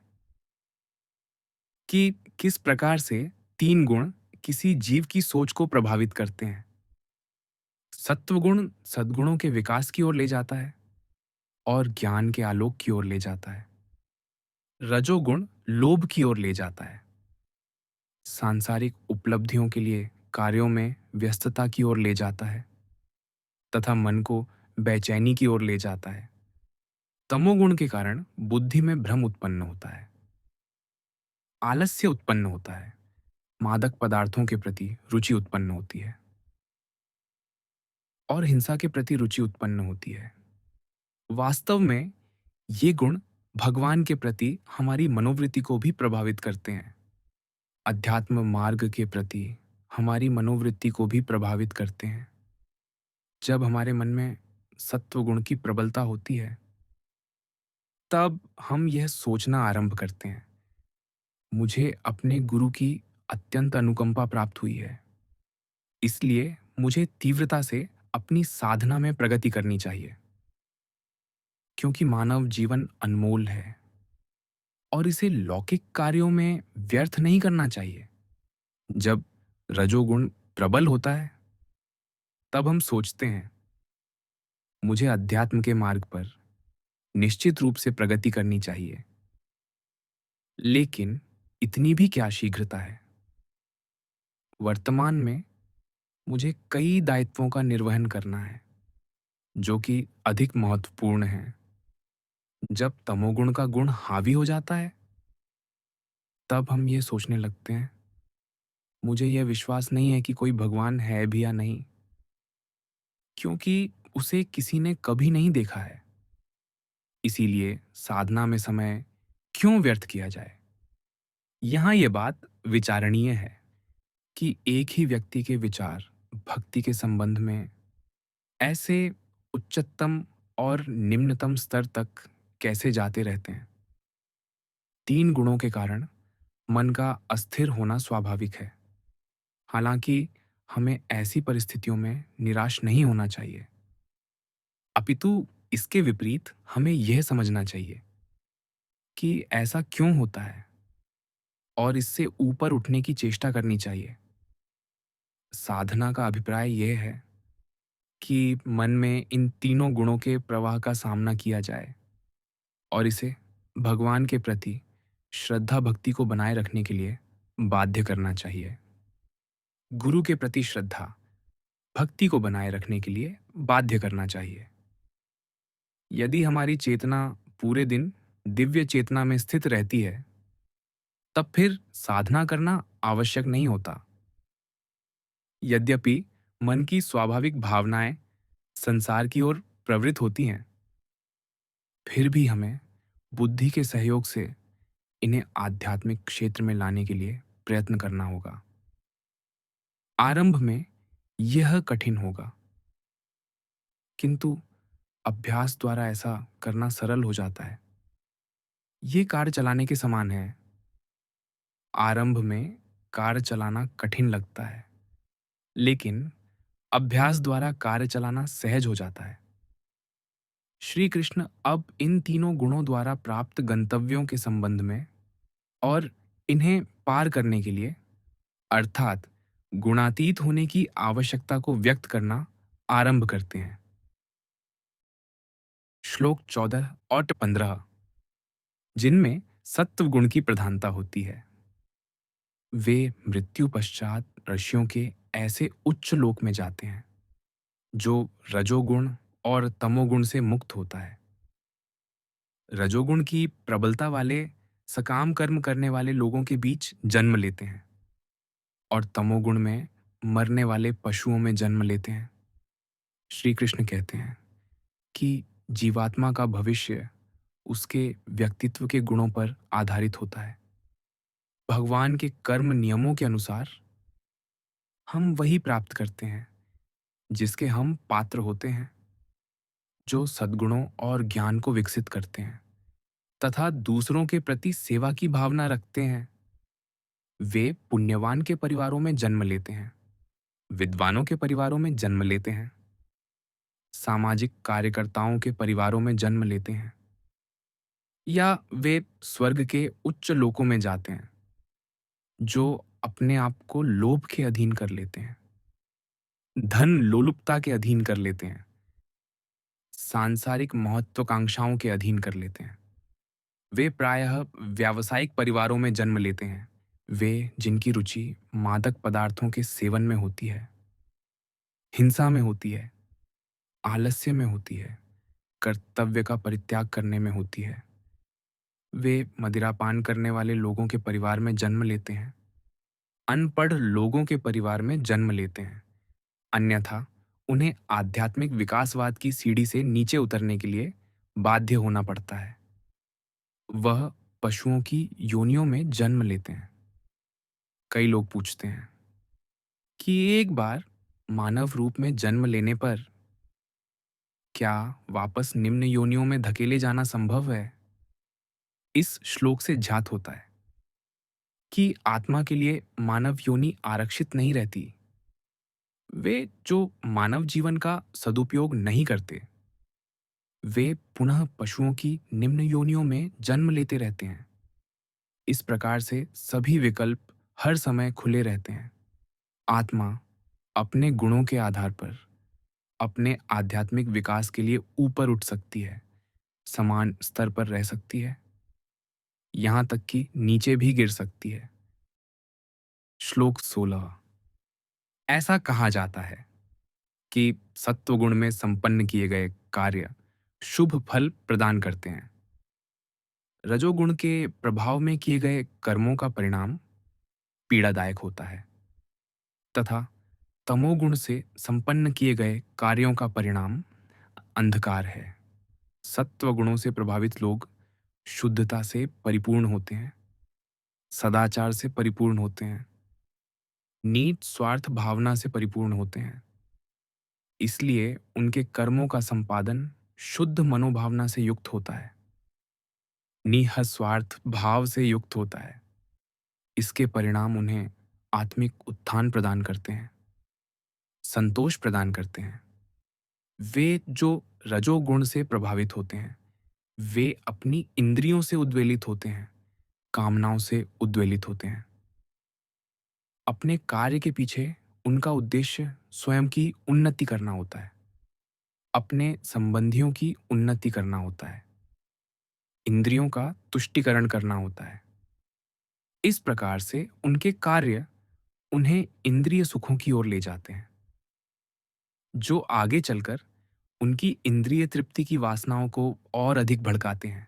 कि किस प्रकार से तीन गुण किसी जीव की सोच को प्रभावित करते हैं। सत्वगुण सद्गुणों के विकास की ओर ले जाता है और ज्ञान के आलोक की ओर ले जाता है। रजोगुण लोभ की ओर ले जाता है, सांसारिक उपलब्धियों के लिए कार्यों में व्यस्तता की ओर ले जाता है तथा मन को बेचैनी की ओर ले जाता है। तमोगुण के कारण बुद्धि में भ्रम उत्पन्न होता है, आलस्य उत्पन्न होता है, मादक पदार्थों के प्रति रुचि उत्पन्न होती है और हिंसा के प्रति रुचि उत्पन्न होती है। वास्तव में ये गुण भगवान के प्रति हमारी मनोवृत्ति को भी प्रभावित करते हैं, अध्यात्म मार्ग के प्रति हमारी मनोवृत्ति को भी प्रभावित करते हैं। जब हमारे मन में सत्व गुण की प्रबलता होती है, तब हम यह सोचना आरंभ करते हैं, मुझे अपने गुरु की अत्यंत अनुकंपा प्राप्त हुई है, इसलिए मुझे तीव्रता से अपनी साधना में प्रगति करनी चाहिए, क्योंकि मानव जीवन अनमोल है और इसे लौकिक कार्यों में व्यर्थ नहीं करना चाहिए। जब रजोगुण प्रबल होता है, तब हम सोचते हैं, मुझे अध्यात्म के मार्ग पर निश्चित रूप से प्रगति करनी चाहिए। लेकिन इतनी भी क्या शीघ्रता है? वर्तमान में मुझे कई दायित्वों का निर्वहन करना है, जो कि अधिक महत्वपूर्ण हैं। जब तमोगुण का गुण हावी हो जाता है, तब हम ये सोचने लगते हैं, मुझे यह विश्वास नहीं है कि कोई भगवान है भी या नहीं, क्योंकि उसे किसी ने कभी नहीं देखा है। इसीलिए साधना में समय क्यों व्यर्थ किया जाए? यहाँ ये बात विचारणीय है कि एक ही व्यक्ति के विचार भक्ति के संबंध में ऐसे उच्चतम और निम्नतम स्तर तक कैसे जाते रहते हैं। तीन गुणों के कारण मन का अस्थिर होना स्वाभाविक है। हालांकि हमें ऐसी परिस्थितियों में निराश नहीं होना चाहिए, अपितु इसके विपरीत हमें यह समझना चाहिए कि ऐसा क्यों होता है और इससे ऊपर उठने की चेष्टा करनी चाहिए। साधना का अभिप्राय यह है कि मन में इन तीनों गुणों के प्रवाह का सामना किया जाए और इसे भगवान के प्रति श्रद्धा भक्ति को बनाए रखने के लिए बाध्य करना चाहिए। गुरु के प्रति श्रद्धा भक्ति को बनाए रखने के लिए बाध्य करना चाहिए। यदि हमारी चेतना पूरे दिन दिव्य चेतना में स्थित रहती है, तब फिर साधना करना आवश्यक नहीं होता। यद्यपि मन की स्वाभाविक भावनाएं संसार की ओर प्रवृत्त होती हैं, फिर भी हमें बुद्धि के सहयोग से इन्हें आध्यात्मिक क्षेत्र में लाने के लिए प्रयत्न करना होगा। आरंभ में यह कठिन होगा, किंतु अभ्यास द्वारा ऐसा करना सरल हो जाता है। ये कार चलाने के समान है। आरंभ में कार चलाना कठिन लगता है, लेकिन अभ्यास द्वारा कार चलाना सहज हो जाता है। श्री कृष्ण अब इन तीनों गुणों द्वारा प्राप्त गंतव्यों के संबंध में और इन्हें पार करने के लिए, अर्थात गुणातीत होने की आवश्यकता को व्यक्त करना आरंभ करते हैं। श्लोक 14 और 15, जिनमें सत्व गुण की प्रधानता होती है। वे मृत्यु पश्चात ऋषियों के ऐसे उच्च लोक में जाते हैं जो रजोगुण और तमोगुण से मुक्त होता है। रजोगुण की प्रबलता वाले सकाम कर्म करने वाले लोगों के बीच जन्म लेते हैं और तमोगुण में मरने वाले पशुओं में जन्म लेते हैं। श्री कृष्ण कहते हैं कि जीवात्मा का भविष्य उसके व्यक्तित्व के गुणों पर आधारित होता है। भगवान के कर्म नियमों के अनुसार हम वही प्राप्त करते हैं जिसके हम पात्र होते हैं, जो सद्गुणों और ज्ञान को विकसित करते हैं तथा दूसरों के प्रति सेवा की भावना रखते हैं। वे पुण्यवान के परिवारों में जन्म लेते हैं, विद्वानों के परिवारों में जन्म लेते हैं, सामाजिक कार्यकर्ताओं के परिवारों में जन्म लेते हैं, या वे स्वर्ग के उच्च लोकों में जाते हैं, जो अपने आप को लोभ के अधीन कर लेते हैं, धन लोलुपता के अधीन कर लेते हैं, सांसारिक महत्वाकांक्षाओं के अधीन कर लेते हैं। वे प्रायः व्यावसायिक परिवारों में जन्म लेते हैं, वे जिनकी रुचि मादक पदार्थों के सेवन में होती है, हिंसा में होती है, आलस्य में होती है, कर्तव्य का परित्याग करने में होती है। वे मदिरापान करने वाले लोगों के परिवार में जन्म लेते हैं, अनपढ़ लोगों के परिवार में जन्म लेते हैं। अन्यथा उन्हें आध्यात्मिक विकासवाद की सीढ़ी से नीचे उतरने के लिए बाध्य होना पड़ता है। वह पशुओं की योनियों में जन्म लेते हैं। कई लोग पूछते हैं कि एक बार मानव रूप में जन्म लेने पर क्या वापस निम्न योनियों में धकेले जाना संभव है? इस श्लोक से ज्ञात होता है कि आत्मा के लिए मानव योनि आरक्षित नहीं रहती। वे जो मानव जीवन का सदुपयोग नहीं करते, वे पुनः पशुओं की निम्न योनियों में जन्म लेते रहते हैं। इस प्रकार से सभी विकल्प हर समय खुले रहते हैं। आत्मा अपने गुणों के आधार पर अपने आध्यात्मिक विकास के लिए ऊपर उठ सकती है, समान स्तर पर रह सकती है, यहाँ तक कि नीचे भी गिर सकती है। श्लोक 16। ऐसा कहा जाता है कि सत्वगुण में संपन्न किए गए कार्य शुभ फल प्रदान करते हैं। रजोगुण के प्रभाव में किए गए कर्मों का परिणाम पीड़ादायक होता है तथा तमोगुण से संपन्न किए गए कार्यों का परिणाम अंधकार है। सत्वगुणों से प्रभावित लोग शुद्धता से परिपूर्ण होते हैं, सदाचार से परिपूर्ण होते हैं, नीच स्वार्थ भावना से परिपूर्ण होते हैं। इसलिए उनके कर्मों का संपादन शुद्ध मनोभावना से युक्त होता है, निःस्वार्थ भाव से युक्त होता है। इसके परिणाम उन्हें आत्मिक उत्थान प्रदान करते हैं, संतोष प्रदान करते हैं। वे जो रजोगुण से प्रभावित होते हैं, वे अपनी इंद्रियों से उद्वेलित होते हैं, कामनाओं से उद्वेलित होते हैं। अपने कार्य के पीछे उनका उद्देश्य स्वयं की उन्नति करना होता है, अपने संबंधियों की उन्नति करना होता है, इंद्रियों का तुष्टिकरण करना होता है। इस प्रकार से उनके कार्य उन्हें इंद्रिय सुखों की ओर ले जाते हैं, जो आगे चलकर उनकी इंद्रिय तृप्ति की वासनाओं को और अधिक भड़काते हैं।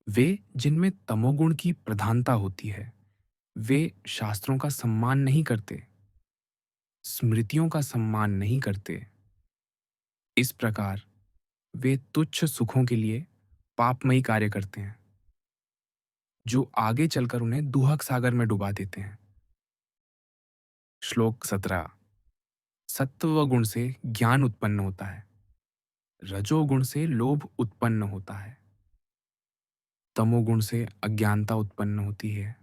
वे जिनमें तमोगुण की प्रधानता होती है, वे शास्त्रों का सम्मान नहीं करते, स्मृतियों का सम्मान नहीं करते। इस प्रकार वे तुच्छ सुखों के लिए पापमयी कार्य करते हैं, जो आगे चलकर उन्हें दुहक सागर में डुबा देते हैं। श्लोक 17। सत्व गुण से ज्ञान उत्पन्न होता है, रजोगुण से लोभ उत्पन्न होता है, तमोगुण से अज्ञानता उत्पन्न होती है,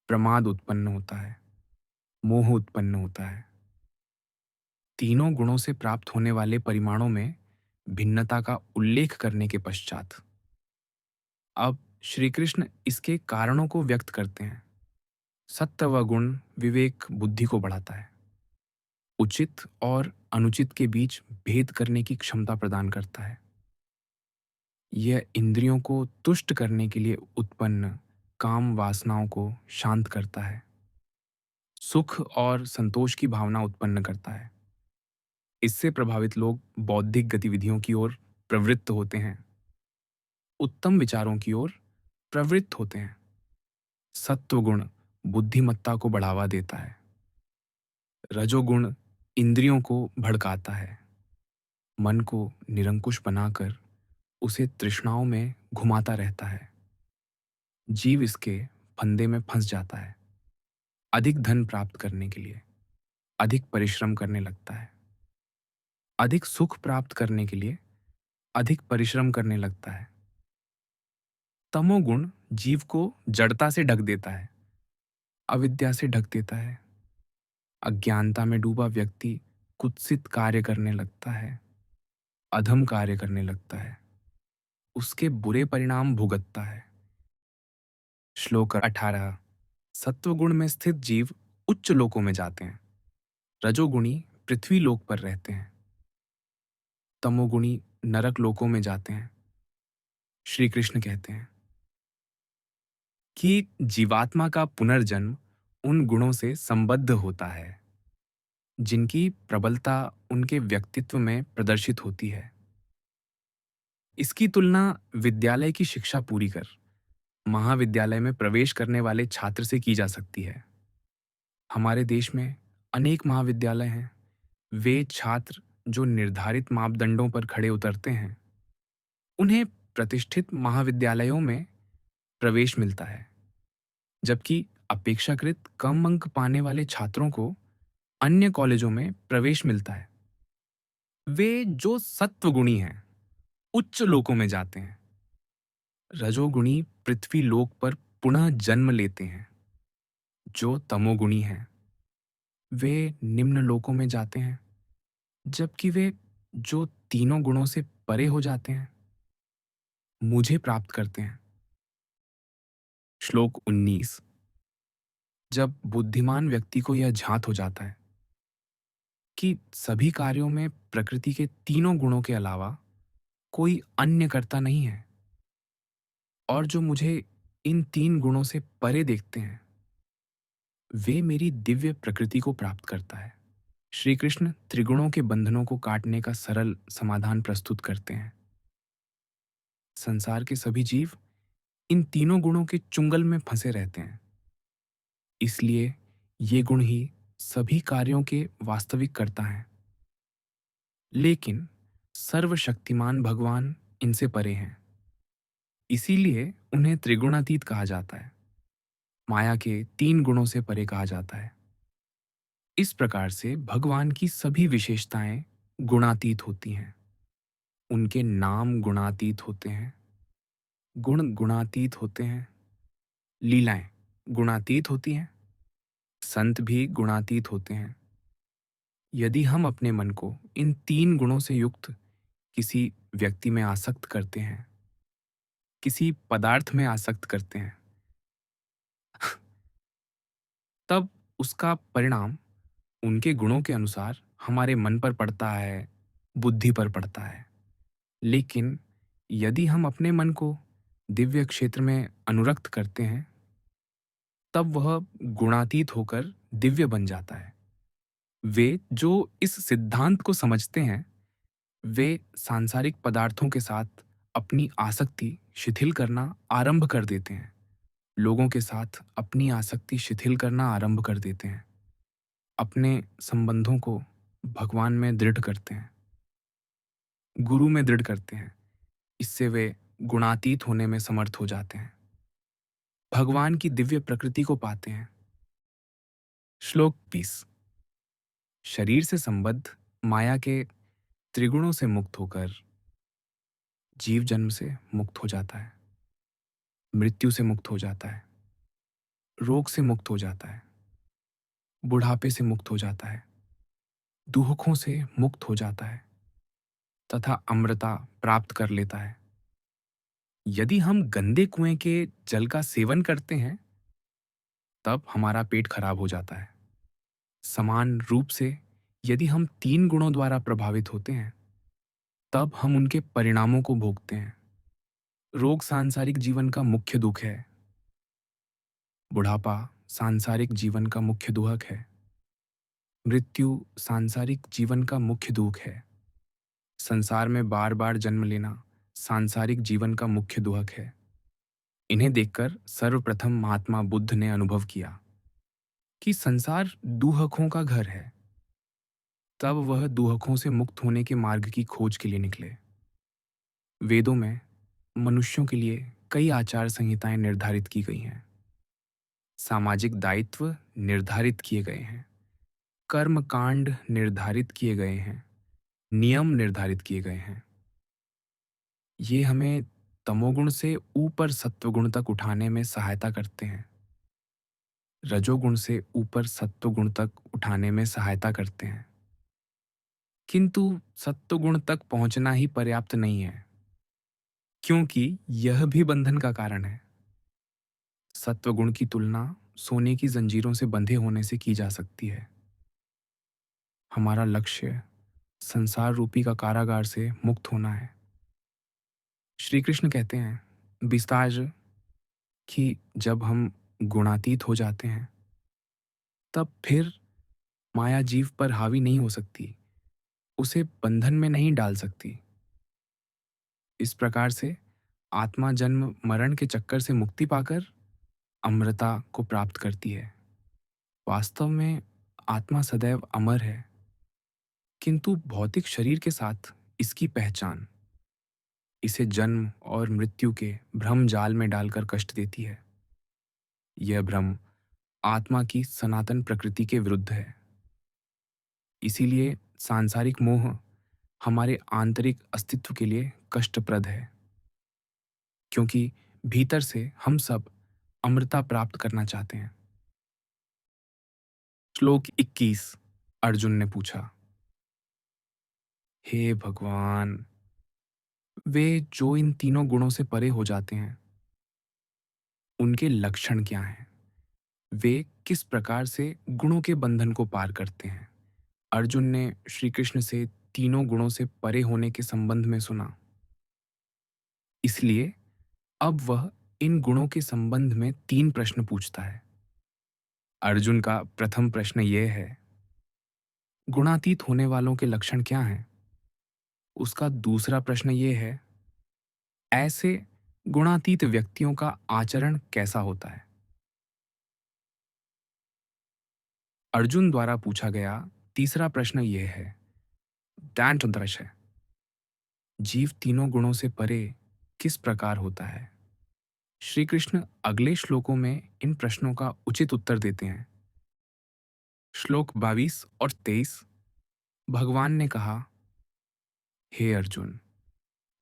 प्रमाद उत्पन्न होता है, मोह उत्पन्न होता है। तीनों गुणों से प्राप्त होने वाले परिमाणों में भिन्नता का उल्लेख करने के पश्चात अब श्री कृष्ण इसके कारणों को व्यक्त करते हैं। सत्व गुण विवेक बुद्धि को बढ़ाता है, उचित और अनुचित के बीच भेद करने की क्षमता प्रदान करता है। यह इंद्रियों को तुष्ट करने के लिए उत्पन्न काम वासनाओं को शांत करता है, सुख और संतोष की भावना उत्पन्न करता है। इससे प्रभावित लोग बौद्धिक गतिविधियों की ओर प्रवृत्त होते हैं, उत्तम विचारों की ओर प्रवृत्त होते हैं। सत्वगुण बुद्धिमत्ता को बढ़ावा देता है, रजोगुण इंद्रियों को भड़काता है, मन को निरंकुश बनाकर उसे तृष्णाओं में घुमाता रहता है। जीव इसके फंदे में फंस जाता है, अधिक धन प्राप्त करने के लिए अधिक परिश्रम करने लगता है, अधिक सुख प्राप्त करने के लिए अधिक परिश्रम करने लगता है। तमोगुण जीव को जड़ता से ढक देता है, अविद्या से ढक देता है। अज्ञानता में डूबा व्यक्ति कुत्सित कार्य करने लगता है, अधम कार्य करने लगता है, उसके बुरे परिणाम भुगतता है। श्लोक 18। सत्वगुण में स्थित जीव उच्च लोकों में जाते हैं, रजोगुणी पृथ्वी लोक पर रहते हैं, तमोगुणी नरक लोकों में जाते हैं। श्री कृष्ण कहते हैं कि जीवात्मा का पुनर्जन्म उन गुणों से संबद्ध होता है जिनकी प्रबलता उनके व्यक्तित्व में प्रदर्शित होती है। इसकी तुलना विद्यालय की शिक्षा पूरी कर महाविद्यालय में प्रवेश करने वाले छात्र से की जा सकती है। हमारे देश में अनेक महाविद्यालय हैं। वे छात्र जो निर्धारित मापदंडों पर खड़े उतरते हैं, उन्हें प्रतिष्ठित महाविद्यालयों में प्रवेश मिलता है, जबकि अपेक्षाकृत कम अंक पाने वाले छात्रों को अन्य कॉलेजों में प्रवेश मिलता है। वे जो सत्वगुणी हैं, उच्च लोकों में जाते हैं। रजोगुणी पृथ्वी लोक पर पुनः जन्म लेते हैं। जो तमोगुणी हैं, वे निम्न लोकों में जाते हैं, जबकि वे जो तीनों गुणों से परे हो जाते हैं, मुझे प्राप्त करते हैं। श्लोक 19। जब बुद्धिमान व्यक्ति को यह झांत हो जाता है कि सभी कार्यों में प्रकृति के तीनों गुणों के अलावा कोई अन्य कर्ता नहीं है, और जो मुझे इन तीन गुणों से परे देखते हैं, वे मेरी दिव्य प्रकृति को प्राप्त करता है। श्री कृष्ण त्रिगुणों के बंधनों को काटने का सरल समाधान प्रस्तुत करते हैं। संसार के सभी जीव इन तीनों गुणों के चुंगल में फंसे रहते हैं। इसलिए ये गुण ही सभी कार्यों के वास्तविक कर्ता हैं। लेकिन सर्वशक्तिमान भगवान इनसे परे हैं। इसीलिए उन्हें त्रिगुणातीत कहा जाता है। माया के तीन गुणों से परे कहा जाता है। इस प्रकार से भगवान की सभी विशेषताएं गुणातीत होती हैं। उनके नाम गुणातीत होते हैं, गुण गुणातीत होते हैं, लीलाएं गुणातीत होती हैं, संत भी गुणातीत होते हैं। यदि हम अपने मन को इन तीन गुणों से युक्त किसी व्यक्ति में आसक्त करते हैं, किसी पदार्थ में आसक्त करते हैं, तब उसका परिणाम उनके गुणों के अनुसार हमारे मन पर पड़ता है, बुद्धि पर पड़ता है। लेकिन यदि हम अपने मन को दिव्य क्षेत्र में अनुरक्त करते हैं, तब वह गुणातीत होकर दिव्य बन जाता है। वे जो इस सिद्धांत को समझते हैं, वे सांसारिक पदार्थों के साथ अपनी आसक्ति शिथिल करना आरंभ कर देते हैं। लोगों के साथ अपनी आसक्ति शिथिल करना आरंभ कर देते हैं। अपने संबंधों को भगवान में दृढ़ करते हैं, गुरु में दृढ़ करते हैं। इससे वे गुणातीत होने में समर्थ हो जाते हैं, भगवान की दिव्य प्रकृति को पाते हैं। श्लोक 20। शरीर से संबद्ध माया के त्रिगुणों से मुक्त होकर जीव जन्म से मुक्त हो जाता है, मृत्यु से मुक्त हो जाता है, रोग से मुक्त हो जाता है, बुढ़ापे से मुक्त हो जाता है, दुखों से मुक्त हो जाता है तथा अमृता प्राप्त कर लेता है। यदि हम गंदे कुएं के जल का सेवन करते हैं, तब हमारा पेट खराब हो जाता है। समान रूप से यदि हम तीन गुणों द्वारा प्रभावित होते हैं, तब हम उनके परिणामों को भोगते हैं। रोग सांसारिक जीवन का मुख्य दुख है। बुढ़ापा सांसारिक जीवन का मुख्य दुख है। मृत्यु सांसारिक जीवन का मुख्य दुख है। संसार में बार बार जन्म लेना सांसारिक जीवन का मुख्य दुख है। इन्हें देखकर सर्वप्रथम महात्मा बुद्ध ने अनुभव किया कि संसार दुहकों का घर है। तब वह दुहकों से मुक्त होने के मार्ग की खोज के लिए निकले। वेदों में मनुष्यों के लिए कई आचार संहिताएं निर्धारित की गई हैं। सामाजिक दायित्व निर्धारित किए गए हैं। कर्म कांड निर्धारित किए गए हैं। नियम निर्धारित किए गए हैं। ये हमें तमोगुण से ऊपर सत्वगुण तक उठाने में सहायता करते हैं। रजोगुण से ऊपर सत्वगुण तक उठाने में सहायता करते हैं। किंतु सत्वगुण तक पहुंचना ही पर्याप्त नहीं है, क्योंकि यह भी बंधन का कारण है। सत्वगुण की तुलना सोने की जंजीरों से बंधे होने से की जा सकती है। हमारा लक्ष्य संसार रूपी का कारागार से मुक्त होना है। श्री कृष्ण कहते हैं विस्तार कि जब हम गुणातीत हो जाते हैं, तब फिर माया जीव पर हावी नहीं हो सकती, उसे बंधन में नहीं डाल सकती। इस प्रकार से आत्मा जन्म मरण के चक्कर से मुक्ति पाकर अमरता को प्राप्त करती है। वास्तव में आत्मा सदैव अमर है, किंतु भौतिक शरीर के साथ इसकी पहचान इसे जन्म और मृत्यु के भ्रम जाल में डालकर कष्ट देती है। यह भ्रम आत्मा की सनातन प्रकृति के विरुद्ध है। इसीलिए सांसारिक मोह हमारे आंतरिक अस्तित्व के लिए कष्टप्रद है, क्योंकि भीतर से हम सब अमृता प्राप्त करना चाहते हैं। श्लोक 21। अर्जुन ने पूछा, हे भगवान, वे जो इन तीनों गुणों से परे हो जाते हैं, उनके लक्षण क्या हैं? वे किस प्रकार से गुणों के बंधन को पार करते हैं? अर्जुन ने श्री कृष्ण से तीनों गुणों से परे होने के संबंध में सुना। इसलिए अब वह इन गुणों के संबंध में 3 प्रश्न पूछता है। अर्जुन का प्रथम प्रश्न यह है, गुणातीत होने वालों के लक्षण क्या हैं? उसका दूसरा प्रश्न यह है, ऐसे गुणातीत व्यक्तियों का आचरण कैसा होता है? अर्जुन द्वारा पूछा गया तीसरा प्रश्न यह है, ध्यान चंद्रश है, जीव तीनों गुणों से परे किस प्रकार होता है? श्री कृष्ण अगले श्लोकों में इन प्रश्नों का उचित उत्तर देते हैं। श्लोक 22 और 23। भगवान ने कहा, हे अर्जुन,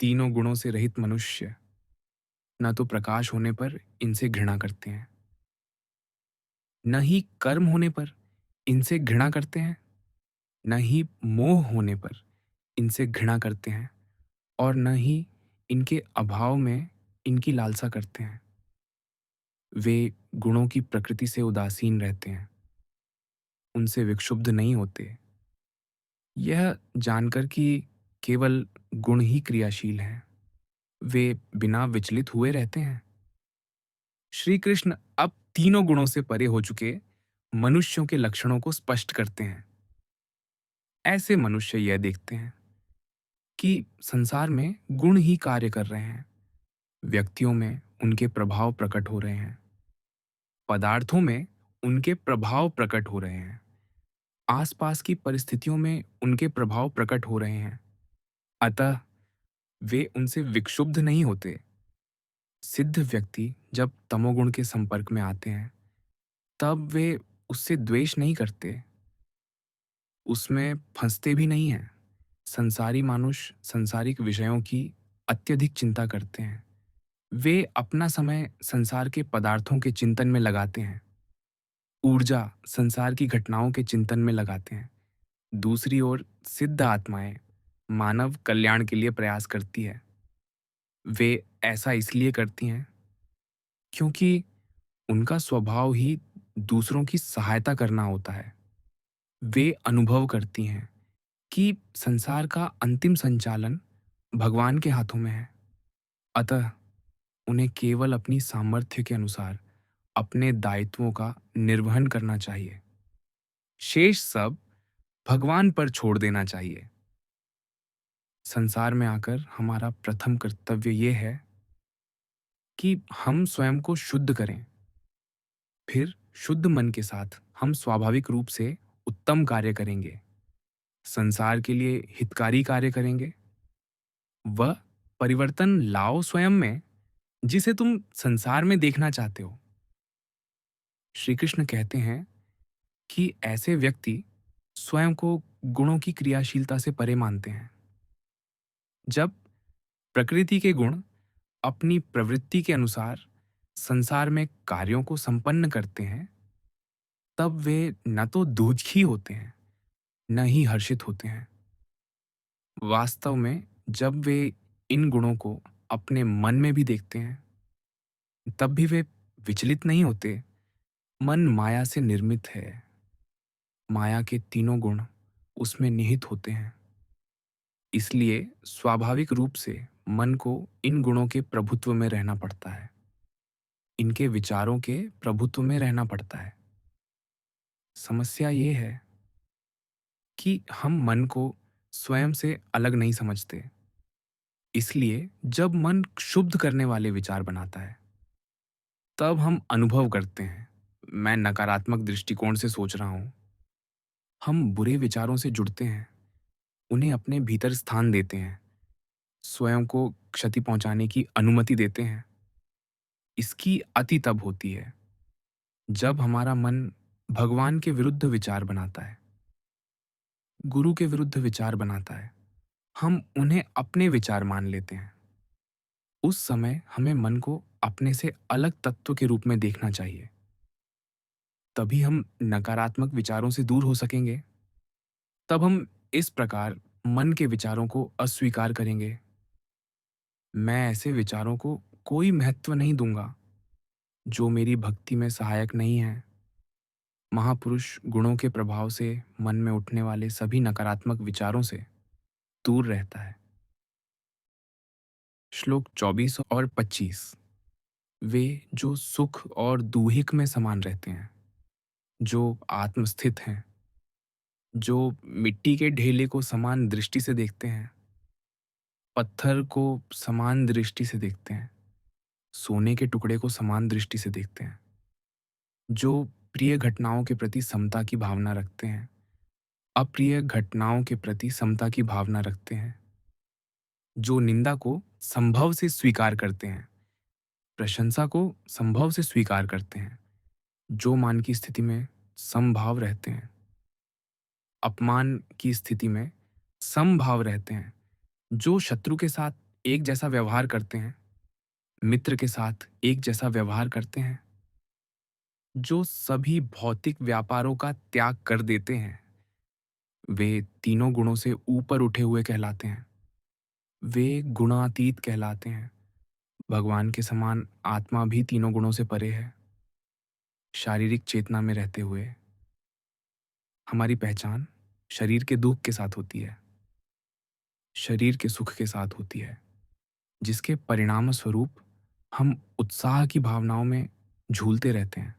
तीनों गुणों से रहित मनुष्य न तो प्रकाश होने पर इनसे घृणा करते हैं, न ही कर्म होने पर इनसे घृणा करते हैं, न ही मोह होने पर इनसे घृणा करते हैं, और न ही इनके अभाव में इनकी लालसा करते हैं। वे गुणों की प्रकृति से उदासीन रहते हैं, उनसे विक्षुब्ध नहीं होते, यह जानकर कि केवल गुण ही क्रियाशील हैं, वे बिना विचलित हुए रहते हैं। श्री कृष्ण अब तीनों गुणों से परे हो चुके मनुष्यों के लक्षणों को स्पष्ट करते हैं। ऐसे मनुष्य यह देखते हैं कि संसार में गुण ही कार्य कर रहे हैं, व्यक्तियों में उनके प्रभाव प्रकट हो रहे हैं, पदार्थों में उनके प्रभाव प्रकट हो रहे हैं, आसपास की परिस्थितियों में उनके प्रभाव प्रकट हो रहे हैं। अतः वे उनसे विक्षुब्ध नहीं होते। सिद्ध व्यक्ति जब तमोगुण के संपर्क में आते हैं, तब वे उससे द्वेष नहीं करते, उसमें फंसते भी नहीं हैं। संसारी मानुष संसारिक विषयों की अत्यधिक चिंता करते हैं। वे अपना समय संसार के पदार्थों के चिंतन में लगाते हैं, ऊर्जा संसार की घटनाओं के चिंतन में लगाते हैं। दूसरी ओर सिद्ध आत्माएं मानव कल्याण के लिए प्रयास करती है। वे ऐसा इसलिए करती हैं क्योंकि उनका स्वभाव ही दूसरों की सहायता करना होता है। वे अनुभव करती हैं कि संसार का अंतिम संचालन भगवान के हाथों में है। अतः उन्हें केवल अपनी सामर्थ्य के अनुसार अपने दायित्वों का निर्वहन करना चाहिए। शेष सब भगवान पर छोड़ देना चाहिए। संसार में आकर हमारा प्रथम कर्तव्य यह है कि हम स्वयं को शुद्ध करें। फिर शुद्ध मन के साथ हम स्वाभाविक रूप से उत्तम कार्य करेंगे, संसार के लिए हितकारी कार्य करेंगे। वह परिवर्तन लाओ स्वयं में जिसे तुम संसार में देखना चाहते हो। श्री कृष्ण कहते हैं कि ऐसे व्यक्ति स्वयं को गुणों की क्रियाशीलता से परे मानते हैं। जब प्रकृति के गुण अपनी प्रवृत्ति के अनुसार संसार में कार्यों को संपन्न करते हैं, तब वे न तो दुखी होते हैं, न ही हर्षित होते हैं। वास्तव में जब वे इन गुणों को अपने मन में भी देखते हैं, तब भी वे विचलित नहीं होते। मन माया से निर्मित है, माया के तीनों गुण उसमें निहित होते हैं। इसलिए स्वाभाविक रूप से मन को इन गुणों के प्रभुत्व में रहना पड़ता है, इनके विचारों के प्रभुत्व में रहना पड़ता है। समस्या ये है कि हम मन को स्वयं से अलग नहीं समझते, इसलिए जब मन शुद्ध करने वाले विचार बनाता है, तब हम अनुभव करते हैं, मैं नकारात्मक दृष्टिकोण से सोच रहा हूँ। हम बुरे विचारों से जुड़ते हैं, उन्हें अपने भीतर स्थान देते हैं, स्वयं को क्षति पहुंचाने की अनुमति देते हैं। इसकी अति तब होती है जब हमारा मन भगवान के विरुद्ध विचार बनाता है, गुरु के विरुद्ध विचार बनाता है। हम उन्हें अपने विचार मान लेते हैं। उस समय हमें मन को अपने से अलग तत्व के रूप में देखना चाहिए। तभी हम नकारात्मक विचारों से दूर हो सकेंगे। तब हम इस प्रकार मन के विचारों को अस्वीकार करेंगे। मैं ऐसे विचारों को कोई महत्व नहीं दूंगा जो मेरी भक्ति में सहायक नहीं है। महापुरुष गुणों के प्रभाव से मन में उठने वाले सभी नकारात्मक विचारों से दूर रहता है। श्लोक 24 और 25। वे जो सुख और दूहिक में समान रहते हैं, जो आत्मस्थित हैं, जो मिट्टी के ढेले को समान दृष्टि से देखते हैं, पत्थर को समान दृष्टि से देखते हैं, सोने के टुकड़े को समान दृष्टि से देखते हैं, जो प्रिय घटनाओं के प्रति समता की भावना रखते हैं, अप्रिय घटनाओं के प्रति समता की भावना रखते हैं, जो निंदा को संभव से स्वीकार करते हैं, प्रशंसा को संभव से स्वीकार करते हैं, जो मान की स्थिति में समभाव रहते हैं, अपमान की स्थिति में समभाव रहते हैं, जो शत्रु के साथ एक जैसा व्यवहार करते हैं, मित्र के साथ एक जैसा व्यवहार करते हैं, जो सभी भौतिक व्यापारों का त्याग कर देते हैं, वे तीनों गुणों से ऊपर उठे हुए कहलाते हैं। वे गुणातीत कहलाते हैं। भगवान के समान आत्मा भी तीनों गुणों से परे है। शारीरिक चेतना में रहते हुए हमारी पहचान शरीर के दुख के साथ होती है, शरीर के सुख के साथ होती है, जिसके परिणाम स्वरूप हम उत्साह की भावनाओं में झूलते रहते हैं,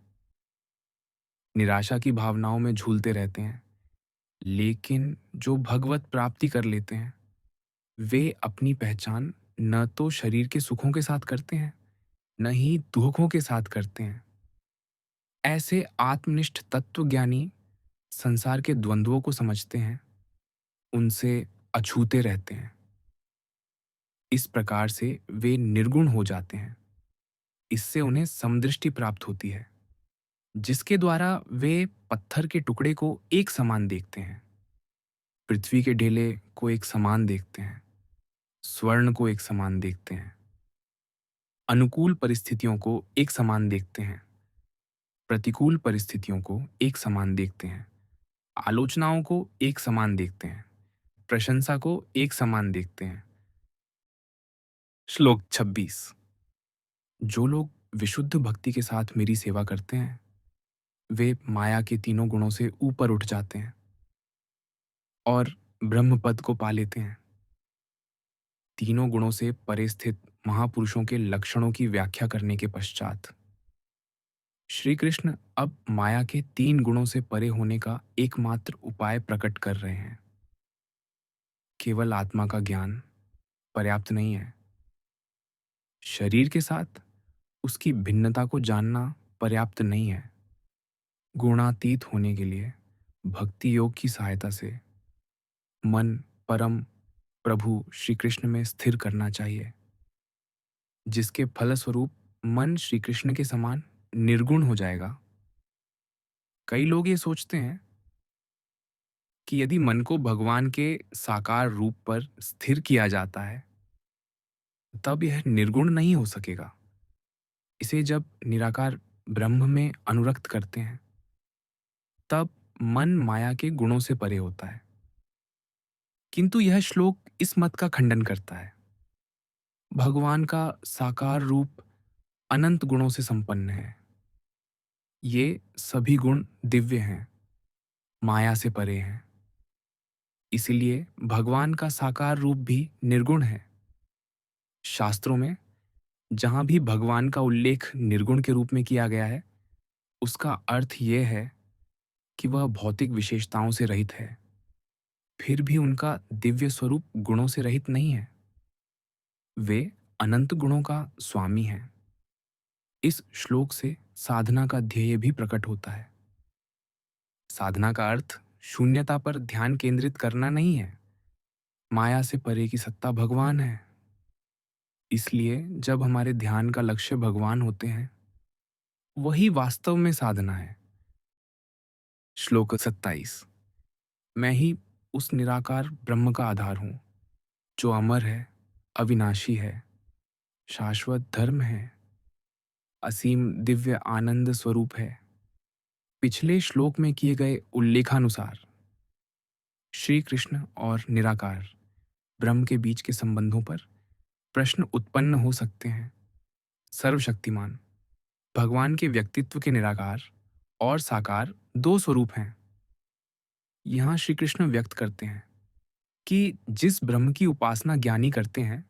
निराशा की भावनाओं में झूलते रहते हैं। लेकिन जो भगवत प्राप्ति कर लेते हैं, वे अपनी पहचान न तो शरीर के सुखों के साथ करते हैं, न ही दुखों के साथ करते हैं। ऐसे आत्मनिष्ठ तत्वज्ञानी संसार के द्वंद्वों को समझते हैं, उनसे अछूते रहते हैं। इस प्रकार से वे निर्गुण हो जाते हैं। इससे उन्हें समदृष्टि प्राप्त होती है, जिसके द्वारा वे पत्थर के टुकड़े को एक समान देखते हैं, पृथ्वी के ढेले को एक समान देखते हैं, स्वर्ण को एक समान देखते हैं, अनुकूल परिस्थितियों को एक समान देखते हैं, प्रतिकूल परिस्थितियों को एक समान देखते हैं, आलोचनाओं को एक समान देखते हैं, प्रशंसा को एक समान देखते हैं। श्लोक 26। जो लोग विशुद्ध भक्ति के साथ मेरी सेवा करते हैं, वे माया के तीनों गुणों से ऊपर उठ जाते हैं और ब्रह्म पद को पा लेते हैं। तीनों गुणों से परे स्थित महापुरुषों के लक्षणों की व्याख्या करने के पश्चात श्री कृष्ण अब माया के तीन गुणों से परे होने का एकमात्र उपाय प्रकट कर रहे हैं। केवल आत्मा का ज्ञान पर्याप्त नहीं है। शरीर के साथ उसकी भिन्नता को जानना पर्याप्त नहीं है। गुणातीत होने के लिए भक्ति योग की सहायता से मन परम प्रभु श्री कृष्ण में स्थिर करना चाहिए, जिसके फलस्वरूप मन श्री कृष्ण के समान निर्गुण हो जाएगा। कई लोग ये सोचते हैं कि यदि मन को भगवान के साकार रूप पर स्थिर किया जाता है, तब यह निर्गुण नहीं हो सकेगा। इसे जब निराकार ब्रह्म में अनुरक्त करते हैं, तब मन माया के गुणों से परे होता है। किंतु यह श्लोक इस मत का खंडन करता है। भगवान का साकार रूप अनंत गुणों से संपन्न है। ये सभी गुण दिव्य हैं, माया से परे हैं। इसीलिए भगवान का साकार रूप भी निर्गुण है। शास्त्रों में जहां भी भगवान का उल्लेख निर्गुण के रूप में किया गया है, उसका अर्थ यह है कि वह भौतिक विशेषताओं से रहित है, फिर भी उनका दिव्य स्वरूप गुणों से रहित नहीं है। वे अनंत गुणों का स्वामी हैं। इस श्लोक से साधना का ध्येय भी प्रकट होता है। साधना का अर्थ शून्यता पर ध्यान केंद्रित करना नहीं है। माया से परे की सत्ता भगवान है। इसलिए जब हमारे ध्यान का लक्ष्य भगवान होते हैं, वही वास्तव में साधना है। श्लोक 27। मैं ही उस निराकार ब्रह्म का आधार हूं, जो अमर है, अविनाशी है, शाश्वत धर्म है, असीम दिव्य आनंद स्वरूप है। पिछले श्लोक में किए गए उल्लेखानुसार श्री कृष्ण और निराकार ब्रह्म के बीच के संबंधों पर प्रश्न उत्पन्न हो सकते हैं। सर्वशक्तिमान भगवान के व्यक्तित्व के निराकार और साकार दो स्वरूप हैं। यहाँ श्री कृष्ण व्यक्त करते हैं कि जिस ब्रह्म की उपासना ज्ञानी करते हैं,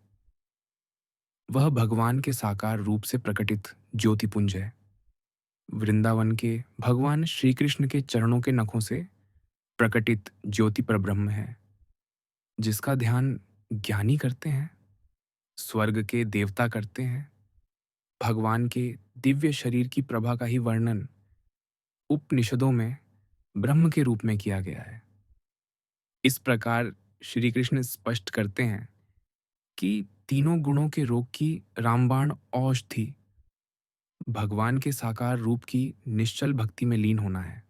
वह भगवान के साकार रूप से प्रकटित ज्योतिपुंज है। वृंदावन के भगवान श्री कृष्ण के चरणों के नखों से प्रकटित ज्योति पर ब्रह्म है। जिसका ध्यान ज्ञानी करते हैं, स्वर्ग के देवता करते हैं। भगवान के दिव्य शरीर की प्रभा का ही वर्णन उपनिषदों में ब्रह्म के रूप में किया गया है। इस प्रकार श्री कृष्ण स्पष्ट करते हैं कि तीनों गुणों के रोग की रामबाण औषधि भगवान के साकार रूप की निश्चल भक्ति में लीन होना है।